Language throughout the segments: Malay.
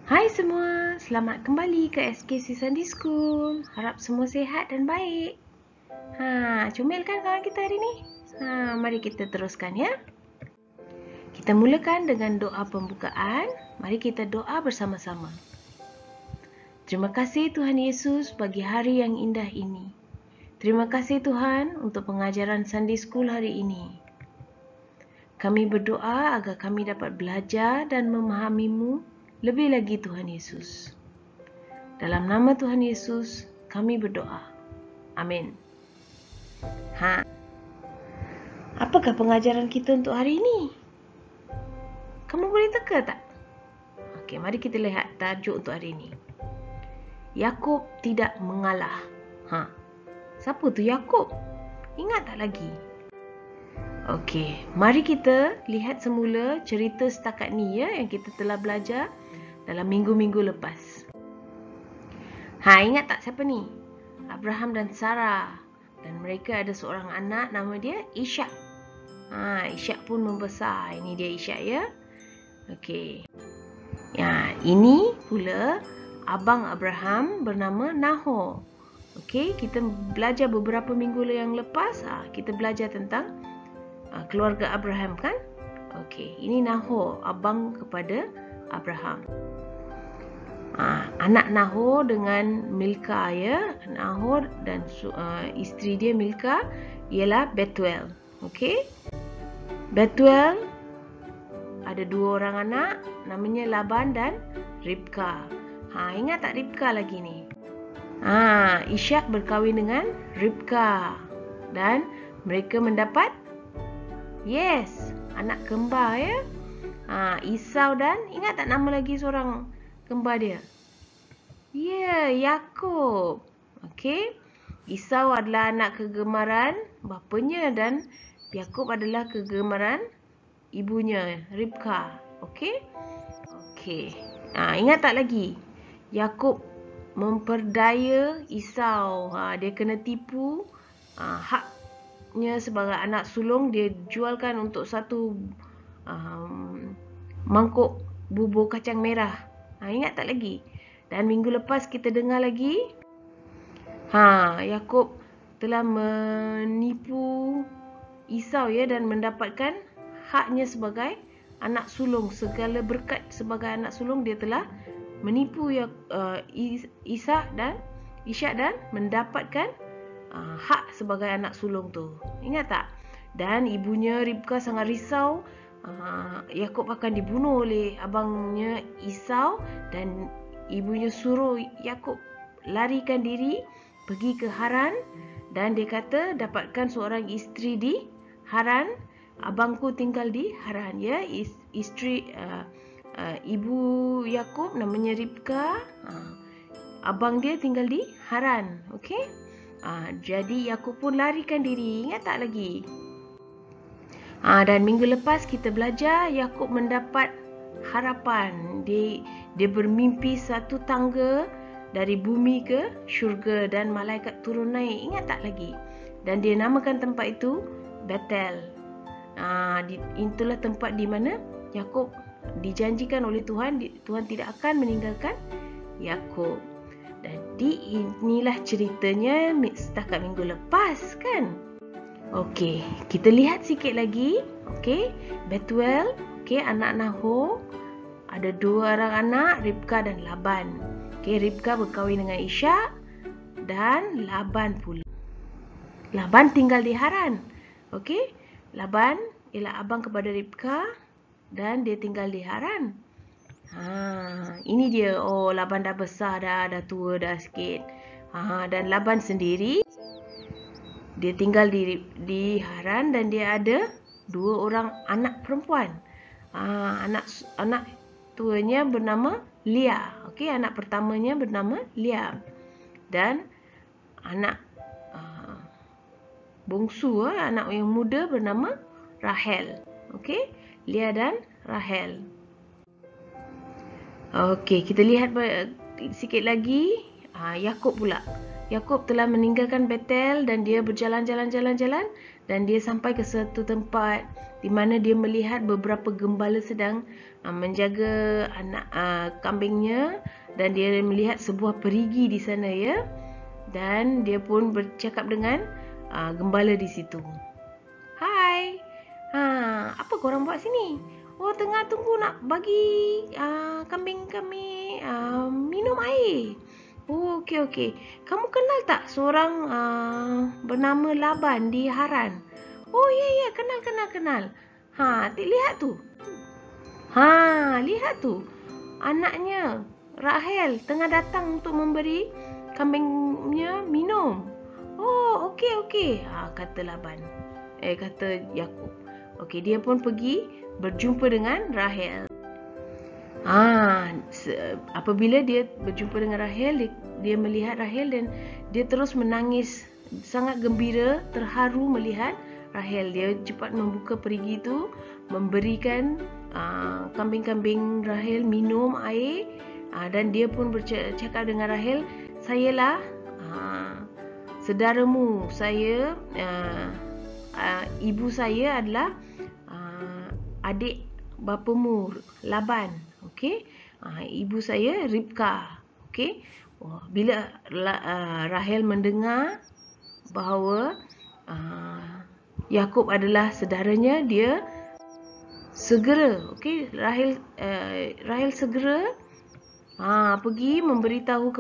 Hai semua, selamat kembali ke SKC Sunday School. Harap semua sihat dan baik. Comel kan kawan kita hari ni? Mari kita teruskan ya. Kita mulakan dengan doa pembukaan. Mari kita doa bersama-sama. Terima kasih Tuhan Yesus bagi hari yang indah ini. Terima kasih Tuhan untuk pengajaran Sunday School hari ini. Kami berdoa agar kami dapat belajar dan memahami-Mu lebih lagi Tuhan Yesus. Dalam nama Tuhan Yesus, kami berdoa. Amin. Apakah pengajaran kita untuk hari ini? Kamu boleh teka tak? Okey, mari kita lihat tajuk untuk hari ini. Yakub tidak mengalah. Siapa tu Yakub? Ingat tak lagi? Okey, mari kita lihat semula cerita setakat ni ya yang kita telah belajar dalam minggu-minggu lepas. Ingat tak siapa ni? Abraham dan Sarah. Dan mereka ada seorang anak nama dia Ishak. Ishak pun membesar. Ini dia Ishak ya. Okey. Ini pula abang Abraham bernama Nahor. Okey, kita belajar beberapa minggu yang lepas. Kita belajar tentang keluarga Abraham kan? Okey, ini Nahor, abang kepada Abraham. Anak Nahor dengan Milka ya. Nahor dan isteri dia Milka ialah Bethuel. Okey. Bethuel ada dua orang anak namanya Laban dan Ribka. Ingat tak Ribka lagi ni? Ishak berkahwin dengan Ribka dan mereka mendapat anak kembar ya. Esau dan ingat tak nama lagi seorang kembar dia? Yakub. Okey. Esau adalah anak kegemaran bapanya dan Yakub adalah kegemaran ibunya, Ribka. Okey? Okey. Ingat tak lagi? Yakub memperdaya Esau. Dia kena tipu. Haknya sebagai anak sulung dia jualkan untuk satu mangkuk bubur kacang merah. Ingat tak lagi? Dan minggu lepas kita dengar lagi Yakub telah menipu Esau ya dan mendapatkan haknya sebagai anak sulung. Segala berkat sebagai anak sulung dia telah menipu Ishak dan mendapatkan hak sebagai anak sulung tu. Ingat tak? Dan ibunya Ribka sangat risau. Yakub akan dibunuh oleh abangnya Esau dan ibunya suruh Yakub larikan diri pergi ke Haran dan dia kata dapatkan seorang isteri di Haran. Abangku tinggal di Haran ya. Isteri ibu Yakub namanya Ribka. Abang dia tinggal di Haran. Okey? Jadi Yakub pun larikan diri. Ingat tak lagi? Dan minggu lepas kita belajar Yakub mendapat harapan. Dia bermimpi satu tangga dari bumi ke syurga dan malaikat turun naik. Ingat tak lagi? Dan dia namakan tempat itu Bethel. Itulah tempat di mana Yakub dijanjikan oleh Tuhan, Tuhan tidak akan meninggalkan Yakub. Jadi inilah ceritanya setakat minggu lepas kan? Okey, kita lihat sikit lagi. Okey, Bethuel, anak Nahor, ada dua orang anak, Ribka dan Laban. Ribka berkahwin dengan Ishak dan Laban pula. Laban tinggal di Haran. Okey, Laban ialah abang kepada Ribka dan dia tinggal di Haran. Ini dia. Laban dah besar dah tua dah sikit. Dan Laban sendiri dia tinggal di Haran dan dia ada dua orang anak perempuan. Anak tuanya bernama Lia. Anak pertamanya bernama Lia. Dan anak bongsu, anak yang muda bernama Rahel. Lia dan Rahel. Kita lihat sikit lagi Yakub pula. Yakub telah meninggalkan Betel dan dia berjalan-jalan dan dia sampai ke satu tempat di mana dia melihat beberapa gembala sedang menjaga anak kambingnya, dan dia melihat sebuah perigi di sana, ya. Dan dia pun bercakap dengan gembala di situ. Hai, apa korang buat sini? Oh, tengah tunggu nak bagi kambing kami minum air. Oh, okey. Kamu kenal tak seorang bernama Laban di Haran? Oh, ya, kenal. Lihat tu. Lihat tu. Anaknya Rahel tengah datang untuk memberi kambingnya minum. Oh, okey. Kata Laban. Kata Yakub. Okey, dia pun pergi berjumpa dengan Rahel. Apabila dia berjumpa dengan Rahel, dia melihat Rahel dan dia terus menangis, sangat gembira, terharu melihat Rahel. Dia cepat membuka perigi itu, memberikan kambing-kambing Rahel minum air, dan dia pun bercakap dengan Rahel, sayalah saudaramu, saya ibu saya adalah adik bapamu Laban. Okey, ibu saya Ribka. Okey, bila Rahel mendengar bahawa Yakub adalah saudaranya, dia segera, Rahel segera pergi memberitahu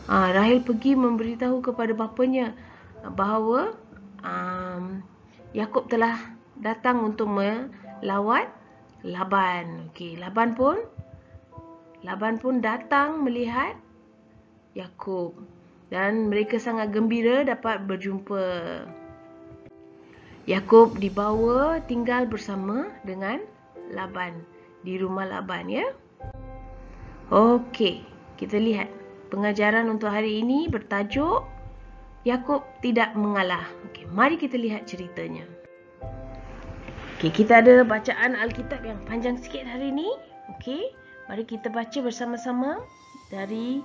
Rahel pergi memberitahu kepada bapanya bahawa Yakub telah datang untuk melawat Laban. Okey, Laban pun datang melihat Yakub dan mereka sangat gembira dapat berjumpa. Yakub dibawa tinggal bersama dengan Laban di rumah Laban, ya. Okey, kita lihat pengajaran untuk hari ini bertajuk Yakub tidak mengalah. Okey, mari kita lihat ceritanya. Okey, kita ada bacaan Alkitab yang panjang sikit hari ini. Okey, mari kita baca bersama-sama dari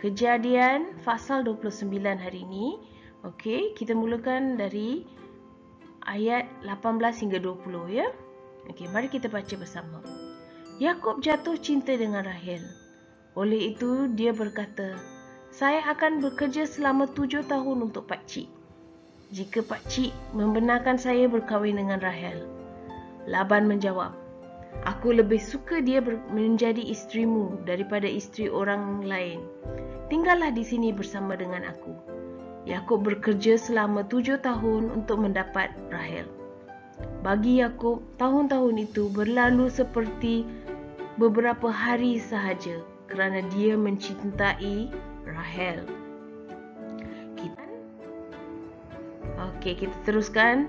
Kejadian pasal 29 hari ini. Okey, kita mulakan dari ayat 18 hingga 20, ya. Okey, mari kita baca bersama. Yakub jatuh cinta dengan Rahel. Oleh itu dia berkata, "Saya akan bekerja selama 7 tahun untuk pakcik. Jika pakcik membenarkan saya berkahwin dengan Rahel." Laban menjawab, "Aku lebih suka dia menjadi isterimu daripada isteri orang lain. Tinggallah di sini bersama dengan aku." Yakub bekerja selama 7 tahun untuk mendapat Rahel. Bagi Yakub, tahun-tahun itu berlalu seperti beberapa hari sahaja kerana dia mencintai Rahel. Kita teruskan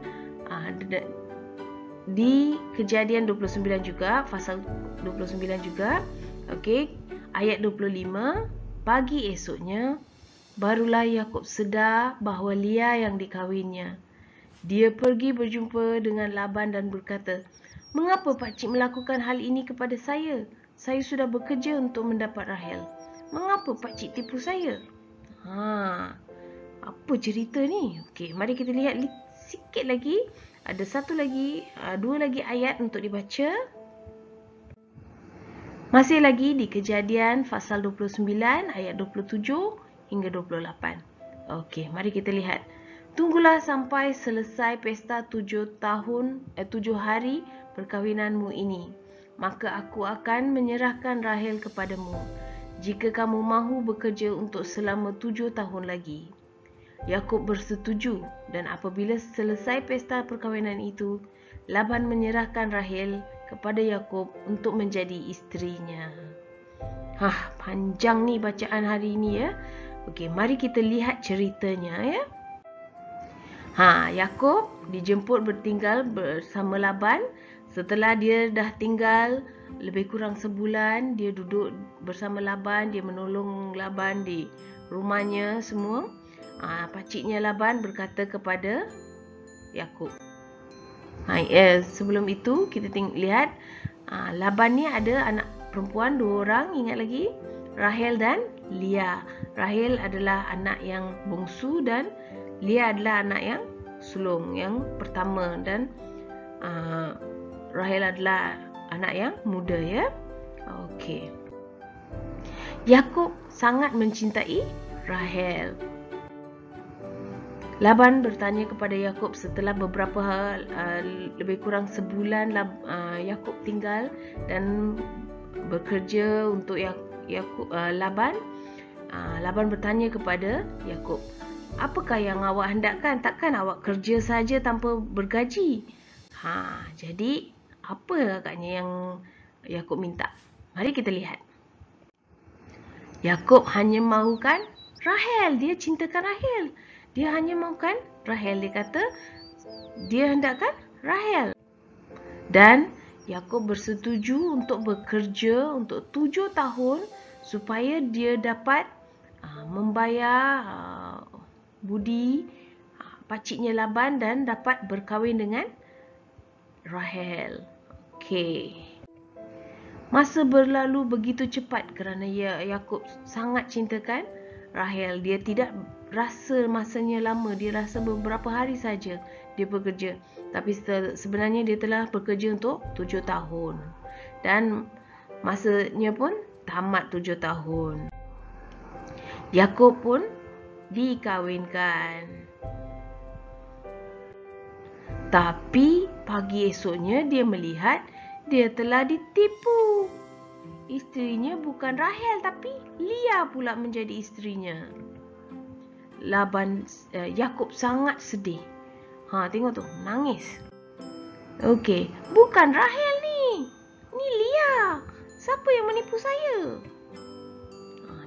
di Kejadian 29 juga, pasal 29 juga. Okey, ayat 25. Pagi esoknya, barulah Yakub sedar bahawa Leah yang dikahwinnya. Dia pergi berjumpa dengan Laban dan berkata, "Mengapa pakcik melakukan hal ini kepada saya? Saya sudah bekerja untuk mendapat Rahel. Mengapa pakcik tipu saya?" Apa cerita ni? Okey, mari kita lihat sikit lagi. Ada dua lagi ayat untuk dibaca. Masih lagi di Kejadian pasal 29 ayat 27 hingga 28. Okey, mari kita lihat. Tunggulah sampai selesai pesta 7 hari perkahwinanmu ini. Maka aku akan menyerahkan Rahel kepadamu, jika kamu mahu bekerja untuk selama 7 tahun lagi. Yakub bersetuju, dan apabila selesai pesta perkahwinan itu, Laban menyerahkan Rahel kepada Yakub untuk menjadi isterinya. Panjang ni bacaan hari ini, ya. Okey, mari kita lihat ceritanya, ya. Yakub dijemput bertinggal bersama Laban. Setelah dia dah tinggal lebih kurang sebulan, dia duduk bersama Laban, dia menolong Laban di rumahnya semua. Pakciknya Laban berkata kepada Yakub. Sebelum itu kita lihat Laban ni ada anak perempuan 2 orang, ingat lagi? Rahel dan Leah. Rahel adalah anak yang bongsu dan Leah adalah anak yang sulung yang pertama, dan Rahel adalah anak yang muda, ya. Okey. Yakub sangat mencintai Rahel. Laban bertanya kepada Yakub setelah beberapa lebih kurang sebulan Yakub tinggal dan bekerja untuk Laban. Laban bertanya kepada Yakub, "Apakah yang awak hendakkan? Takkan awak kerja saja tanpa bergaji?" Jadi apa agaknya yang Yakub minta? Mari kita lihat. Yakub hanya mahukan Rahel, dia cintakan Rahel. Dia hanya mahukan Rahel. Dia kata dia hendakkan Rahel. Dan Yakub bersetuju untuk bekerja untuk 7 tahun supaya dia dapat membayar budi pakciknya Laban dan dapat berkahwin dengan Rahel. Okey. Masa berlalu begitu cepat kerana Yakub sangat cintakan Rahel. Dia tidak rasa masanya lama, dia rasa beberapa hari saja dia bekerja. Tapi sebenarnya dia telah bekerja untuk 7 tahun. Dan masanya pun tamat 7 tahun. Yakub pun dikahwinkan. Tapi pagi esoknya dia melihat dia telah ditipu. Isterinya bukan Rahel tapi Leah pula menjadi isterinya. Yakub sangat sedih. Tengok tu, nangis. Okey, bukan Rahel ni. Ni Leah. Siapa yang menipu saya?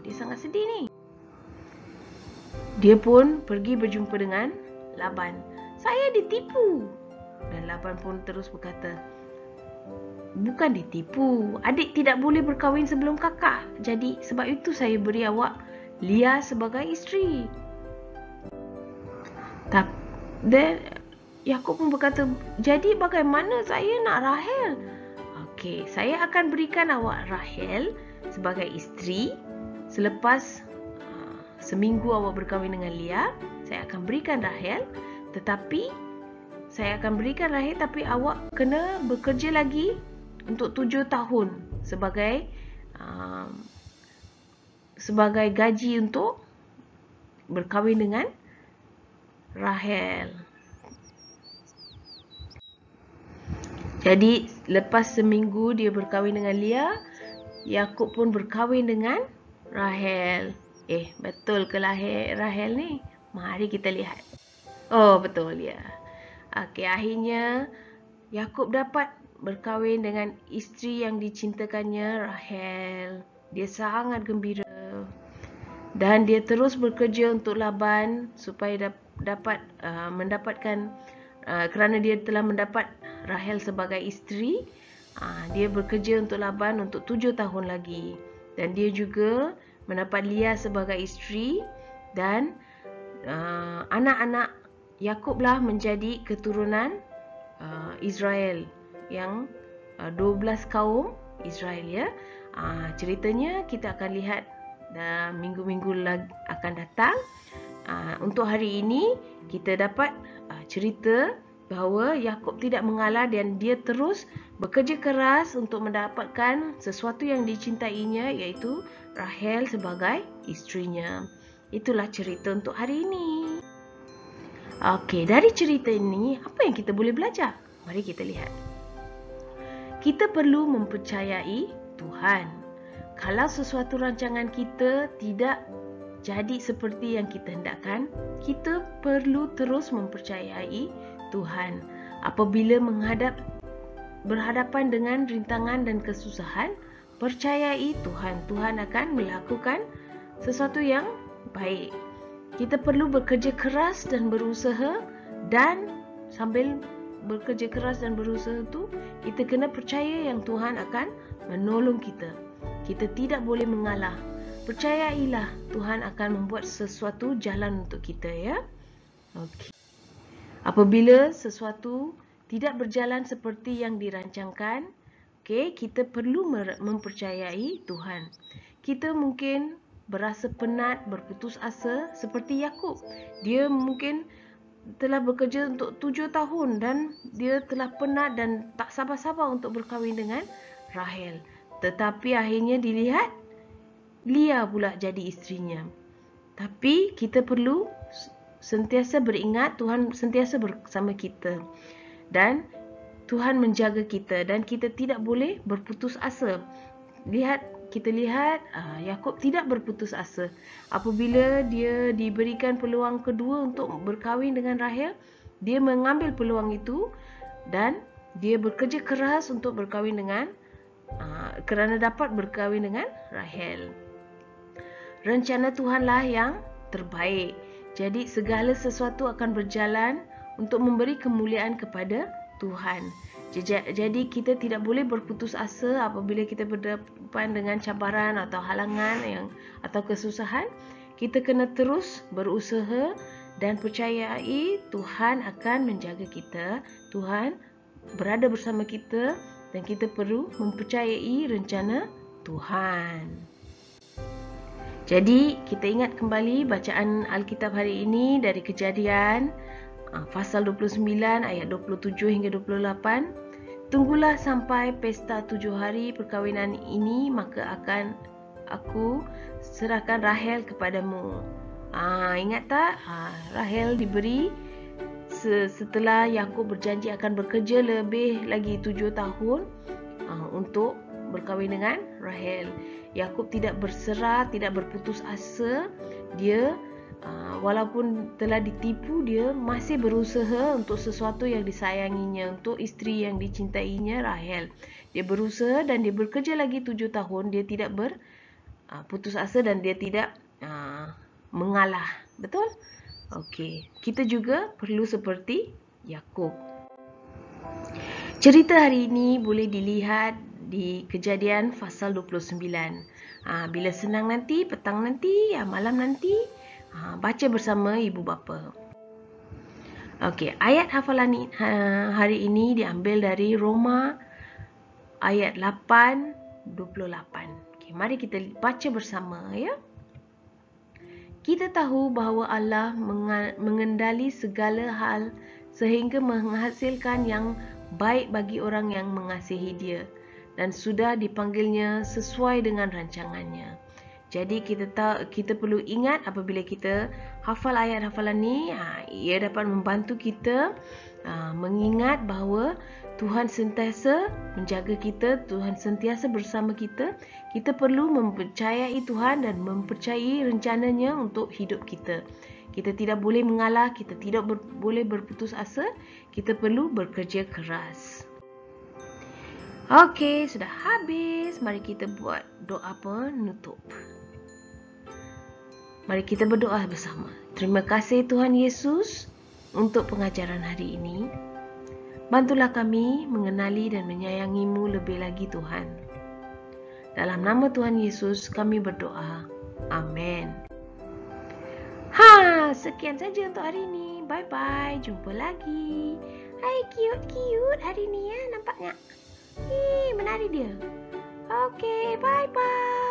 Dia sangat sedih ni. Dia pun pergi berjumpa dengan Laban. "Saya ditipu." Dan Laban pun terus berkata, "Bukan ditipu. Adik tidak boleh berkahwin sebelum kakak. Jadi sebab itu saya beri awak Leah sebagai isteri." Dan Yakub pun berkata, "Jadi bagaimana saya nak Rahel?" "Okey, saya akan berikan awak Rahel sebagai isteri. Selepas seminggu awak berkahwin dengan Leah, saya akan berikan Rahel. Tetapi saya akan berikan Rahel tapi awak kena bekerja lagi untuk 7 tahun sebagai gaji untuk berkahwin dengan Rahel." Jadi lepas seminggu dia berkahwin dengan Leah, Yakub pun berkahwin dengan Rahel. Betul ke Rahel ni? Mari kita lihat. Oh, betul ya. Okey, akhirnya Yakub dapat berkahwin dengan isteri yang dicintakannya, Rahel. Dia sangat gembira. Dan dia terus bekerja untuk Laban supaya dapat mendapatkan kerana dia telah mendapat Rahel sebagai isteri. Dia bekerja untuk Laban untuk 7 tahun lagi. Dan dia juga mendapat Leah sebagai isteri. Dan anak-anak Yakublah menjadi keturunan Israel, yang 12 kaum Israel, ya. Ceritanya kita akan lihat minggu-minggu akan datang. Untuk hari ini kita dapat cerita bahawa Yakub tidak mengalah dan dia terus bekerja keras untuk mendapatkan sesuatu yang dicintainya, iaitu Rahel sebagai isterinya. Itulah cerita untuk hari ini. Okey, dari cerita ini apa yang kita boleh belajar? Mari kita lihat. Kita perlu mempercayai Tuhan. Kalau sesuatu rancangan kita tidak jadi seperti yang kita hendakkan, kita perlu terus mempercayai Tuhan. Apabila berhadapan dengan rintangan dan kesusahan, percayai Tuhan. Tuhan akan melakukan sesuatu yang baik. Kita perlu bekerja keras dan berusaha, dan sambil bekerja keras dan berusaha tu, kita kena percaya yang Tuhan akan menolong kita. Kita tidak boleh mengalah. Percayailah Tuhan akan membuat sesuatu jalan untuk kita, ya. Okey. Apabila sesuatu tidak berjalan seperti yang dirancangkan, Okey, kita perlu mempercayai Tuhan. Kita mungkin berasa penat, berputus asa seperti Yakub. Dia mungkin telah bekerja untuk 7 tahun dan dia telah penat dan tak sabar-sabar untuk berkahwin dengan Rahel. Tetapi akhirnya dilihat Lia pula jadi isterinya. Tapi kita perlu sentiasa beringat Tuhan sentiasa bersama kita. Dan Tuhan menjaga kita dan kita tidak boleh berputus asa. Kita lihat Yakub tidak berputus asa. Apabila dia diberikan peluang kedua untuk berkahwin dengan Rahel, dia mengambil peluang itu dan dia bekerja keras untuk berkahwin dengan kerana dapat berkahwin dengan Rahel. Rencana Tuhanlah yang terbaik. Jadi segala sesuatu akan berjalan untuk memberi kemuliaan kepada Tuhan. Jadi kita tidak boleh berputus asa apabila kita berdepan dengan cabaran atau halangan atau kesusahan. Kita kena terus berusaha dan percayai Tuhan akan menjaga kita. Tuhan berada bersama kita dan kita perlu mempercayai rencana Tuhan. Jadi kita ingat kembali bacaan Alkitab hari ini dari Kejadian pasal 29 ayat 27 hingga 28. Tunggulah sampai pesta 7 hari perkahwinan ini, maka akan aku serahkan Rahel kepadamu. Ingat tak? Rahel diberi setelah Yakub berjanji akan bekerja lebih lagi 7 tahun untuk berkahwin dengan Rahel. Yakub tidak berserah, tidak berputus asa. Dia walaupun telah ditipu, dia masih berusaha untuk sesuatu yang disayanginya, untuk isteri yang dicintainya, Rahel. Dia berusaha dan dia bekerja lagi 7 tahun. Dia tidak berputus asa dan dia tidak mengalah. Betul? Okey. Kita juga perlu seperti Yakub. Cerita hari ini boleh dilihat di Kejadian pasal 29. Bila senang nanti, petang nanti, malam nanti, baca bersama ibu bapa. Okey, ayat hafalan hari ini diambil dari Roma ayat 8:28. Okey, mari kita baca bersama ya. Kita tahu bahawa Allah mengendali segala hal sehingga menghasilkan yang baik bagi orang yang mengasihi Dia dan sudah dipanggilnya sesuai dengan rancangannya. Jadi kita perlu ingat apabila kita hafal ayat hafalan ni, ia dapat membantu kita mengingat bahawa Tuhan sentiasa menjaga kita, Tuhan sentiasa bersama kita. Kita perlu mempercayai Tuhan dan mempercayai rencananya untuk hidup kita. Kita tidak boleh mengalah, kita tidak boleh berputus asa, kita perlu bekerja keras. Okey, sudah habis. Mari kita buat doa penutup. Mari kita berdoa bersama. Terima kasih Tuhan Yesus untuk pengajaran hari ini. Bantulah kami mengenali dan menyayangi-Mu lebih lagi Tuhan. Dalam nama Tuhan Yesus kami berdoa. Amin. Sekian saja untuk hari ini. Bye-bye. Jumpa lagi. Hai, cute hari ni ya nampaknya. Menari dia. Okey, bye-bye.